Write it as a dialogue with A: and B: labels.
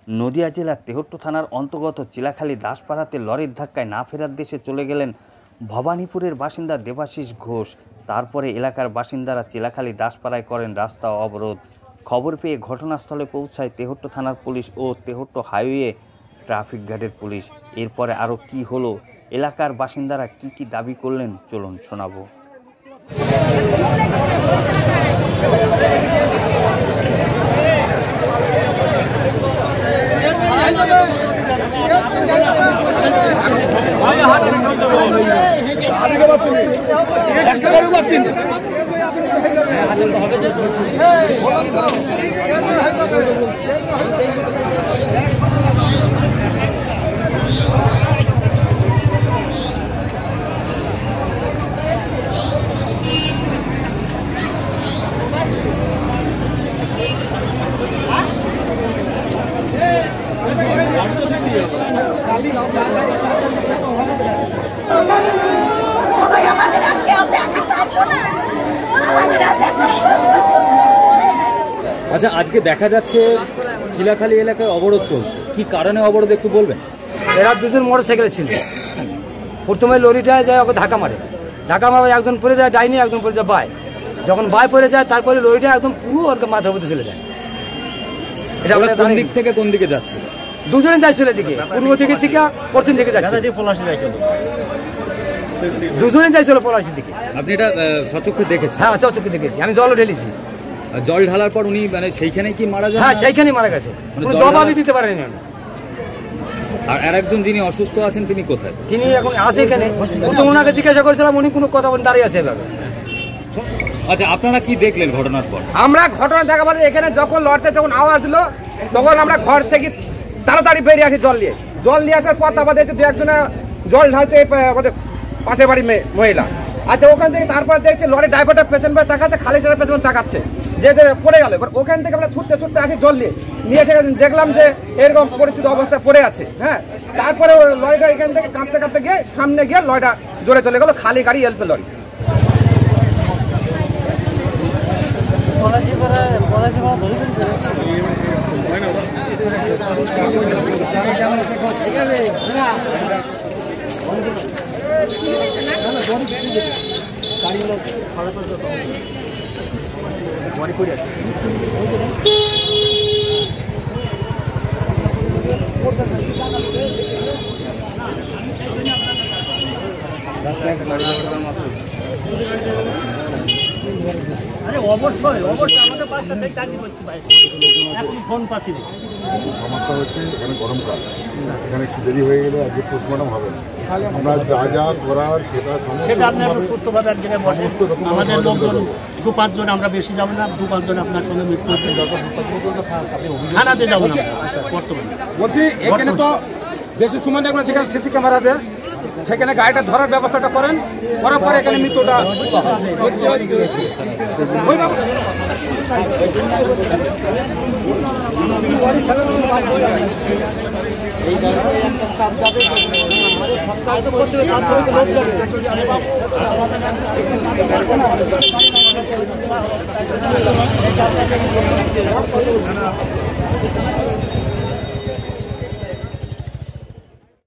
A: নদিয়া জেলার তেহট্ট থানার অন্তর্গত চিলাখালী দাসপাড়াতে লরির ধাক্কায় না ফেরার দেশে চলে গেলেন ভবানীপুরের বাসিন্দা দেবাশিস ঘোষ। তারপরে এলাকার বাসিন্দারা চিলাখালী দাসপাড়ায় করেন রাস্তা অবরোধ। খবর পেয়ে ঘটনাস্থলে পৌঁছায় তেহট্ট থানার পুলিশ ও তেহট্ট হাইওয়ে ট্রাফিক গার্ডের পুলিশ। এরপরে আরও কি হলো, এলাকার বাসিন্দারা কি দাবি করলেন, চলুন শোনাবো।
B: আচ্ছা, আজকে দেখা যাচ্ছে চিলাখালী এলাকায় অবরোধ চলছে, কি কারণে অবরোধ একটু বলবেন?
C: এরা দুজন মোটরসাইকেলে ছিল। প্রথমে লরিটা যায় ওকে ধাক্কা মারে, একজন পড়ে যায় ডাইনি, একজন পড়ে যায় বাই। যখন বাই পড়ে যায় তারপরে লরিটা একদম পুরো ওর মাথার মধ্যে চলে যায়।
B: এটা কোন দিক থেকে কোন দিকে যাচ্ছে?
C: দুজনে যাচ্ছিল এদিকে, পূর্ব দিকে থেকে পশ্চিম দিকে যাচ্ছে। দুজনে যাইছিল পলাশির দিকে।
B: আপনি এটা সচক্ষে দেখেছেন?
C: হ্যাঁ, সচক্ষে দেখেছি, আমি জলও ঢেলেছি।
B: জল ঢালার পর উনি মানে সেইখানেই কি মারা যান?
C: হ্যাঁ, সেইখানেই মারা গেছে, কোনো জবাবই দিতে পারেনি উনি।
B: আর আরেকজন যিনি অসুস্থ আছেন তিনি কোথায়?
C: তিনি এখন আছে এখানে। প্রথম ওনাকে জিজ্ঞাসা করেছিলাম, উনি কোনো কথা বলে দাঁড়িয়ে আছে এভাবে।
B: আচ্ছা, আপনারা কি দেখলেন ঘটনার পর?
D: আমরা ঘটনা দেখা পরে এখানে যখন লড়তে যখন আওয়াজ দিল তখন আমরা ঘর থেকে তাড়াতাড়ি বেরিয়ে আসি জল নিয়ে আসার পর তারপর দেখছি দু একজনে জল ঢালছে আমাদের পাশের বাড়ি মহিলা। আচ্ছা, ওখান থেকে তারপর দেখছি লরির ড্রাইভারটা পেছন করে তাকাচ্ছে, খালি সেটা পেছন তাকাচ্ছে, যে পড়ে গেল। এবার ওখান থেকে আমরা ছুটতে আসি জল নিয়ে দেখলাম যে এরকম পরিস্থিতি অবস্থা পড়ে আছে। হ্যাঁ, তারপরে লরিটা এখান থেকে কাঁপতে গিয়ে সামনে গিয়ে লরিটা জোরে চলে গেল, খালি গাড়ি এলপে লরি।
E: অবশ্যই আমাদের বাচ্চা সেই চাকরি করছি ভাই, এখন ফোন পাচ্ছি।
F: সমস্যা হচ্ছে এখানে গরমকাল, এখানে একটু দেরি হয়ে গেলে আজকে পোস্টমর্টম হবে না। আমরা যা করার
E: সেটা আপনি একটু সুস্থভাবে এক জায়গায় বসেন। আমাদের লোকজন 2-5 জন, আমরা বেশি যাবো না, 2-5 জন আপনার সঙ্গে মৃত্যু হচ্ছে। থানাতে যাবো না বর্তমানে।
D: বলছি এখানে তো বেশি সময় দেখবেন, যেখানে সিসি ক্যামেরা আছে সেখানে গাড়িটা ধরার ব্যবস্থাটা করেন, করার পরে এখানে মৃত্যুটা
E: এই গাড়িতে একটা স্টাফ যাবে, আমাদের